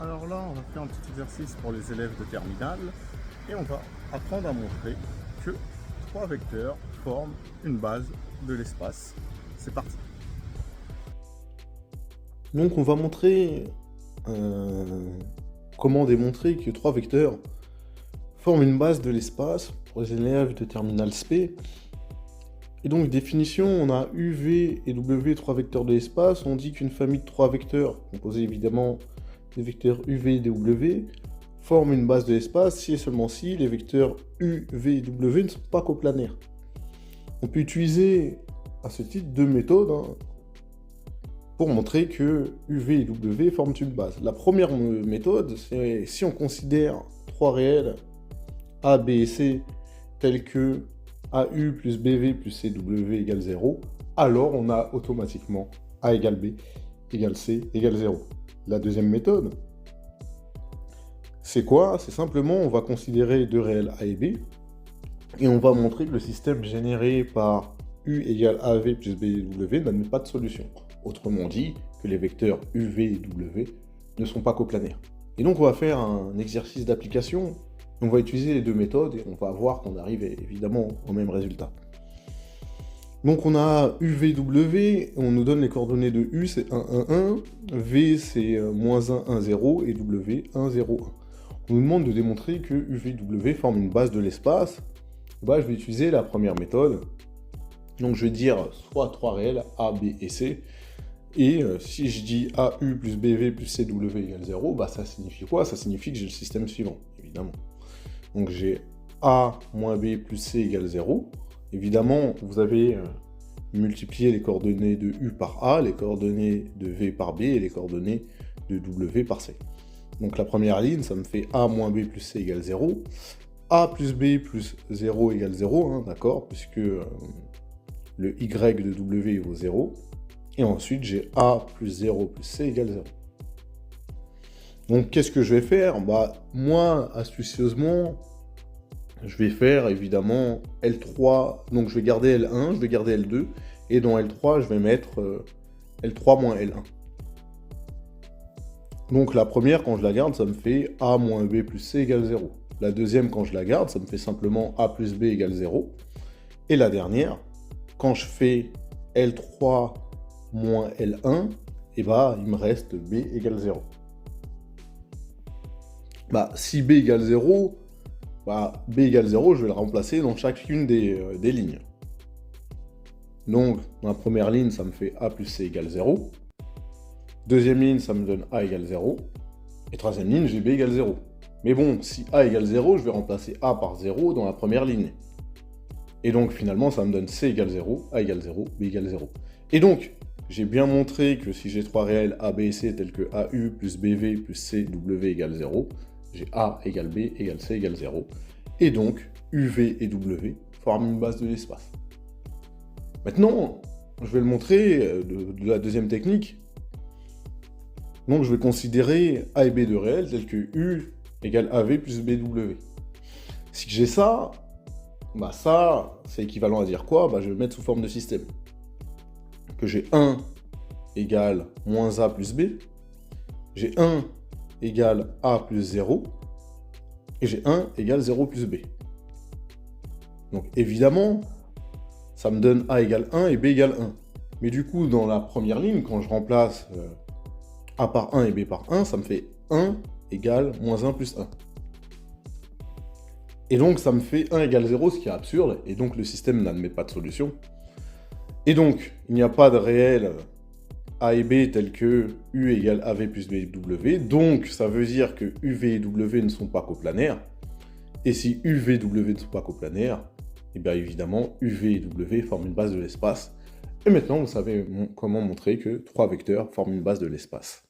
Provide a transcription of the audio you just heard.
Alors là, on va faire un petit exercice pour les élèves de terminale et on va apprendre à montrer que trois vecteurs forment une base de l'espace. C'est parti. Donc on va montrer comment démontrer que trois vecteurs forment une base de l'espace pour les élèves de terminale SP. Et donc définition, on a U, V et W, trois vecteurs de l'espace. On dit qu'une famille de trois vecteurs, composée évidemment des vecteurs UV et W, forme une base de l'espace si et seulement si les vecteurs U, V et W ne sont pas coplanaires. On peut utiliser à ce titre deux méthodes pour montrer que UV et W forment une base. La première méthode, c'est si on considère trois réels A, B et C tels que AU plus BV plus CW égale 0, alors on a automatiquement A égale B égale C égale 0. La deuxième méthode, c'est quoi? C'est simplement, on va considérer deux réels A et B, et on va montrer que le système généré par U égale AV plus BW n'admet pas de solution. Autrement dit, que les vecteurs UV et W ne sont pas coplanaires. Et donc on va faire un exercice d'application, on va utiliser les deux méthodes et on va voir qu'on arrive évidemment au même résultat. Donc on a UVW, on nous donne les coordonnées de U, c'est 1, 1, 1, V c'est moins 1, 1, 0 et W 1, 0, 1. On nous demande de démontrer que UVW forme une base de l'espace. Bah, je vais utiliser la première méthode. Donc je vais dire soit trois réels A, B et C. Et si je dis AU plus BV plus CW égale 0, bah ça signifie quoi? Ça signifie que j'ai le système suivant, évidemment. Donc j'ai A moins B plus C égale 0. Évidemment, vous avez multiplié les coordonnées de U par A, les coordonnées de V par B et les coordonnées de W par C. Donc la première ligne, ça me fait A moins B plus C égale 0. A plus B plus 0 égale 0, hein, d'accord, puisque le Y de W vaut 0. Et ensuite, j'ai A plus 0 plus C égale 0. Donc, qu'est-ce que je vais faire? Bah, moi, astucieusement, je vais faire évidemment L3. Donc, je vais garder L1, je vais garder L2. Et dans L3, je vais mettre L3 moins L1. Donc, la première, quand je la garde, ça me fait A moins B plus C égale 0. La deuxième, quand je la garde, ça me fait simplement A plus B égale 0. Et la dernière, quand je fais L3 moins L1, et bah, il me reste B égale 0. Bah, si B égale 0, bah, B égale 0, je vais le remplacer dans chacune des lignes. Donc, dans la première ligne, ça me fait A plus C égale 0. Deuxième ligne, ça me donne A égale 0. Et troisième ligne, j'ai B égale 0. Mais bon, si A égale 0, je vais remplacer A par 0 dans la première ligne. Et donc, finalement, ça me donne C égale 0, A égale 0, B égale 0. Et donc, j'ai bien montré que si j'ai trois réels A, B et C tels que AU plus BV plus CW égale 0, j'ai A égale B égale C égale 0. Et donc, UV et W forment une base de l'espace. Maintenant, je vais le montrer de la deuxième technique. Donc, je vais considérer A et B de réels tels que U égale AV plus BW. Si j'ai ça, bah ça, c'est équivalent à dire quoi? Bah, je vais le mettre sous forme de système. Que j'ai 1 égale moins A plus B, j'ai 1 égale A plus 0, et j'ai 1 égale 0 plus B. Donc évidemment, ça me donne A égale 1 et B égale 1. Mais du coup, dans la première ligne, quand je remplace A par 1 et B par 1, ça me fait 1 égale moins 1 plus 1. Et donc ça me fait 1 égale 0, ce qui est absurde, et donc le système n'admet pas de solution. Et donc, il n'y a pas de réel A et B tel que U égale AV plus BW, donc ça veut dire que UV et W ne sont pas coplanaires. Et si UV et W ne sont pas coplanaires, et bien évidemment, UV et W forment une base de l'espace. Et maintenant, vous savez comment montrer que trois vecteurs forment une base de l'espace.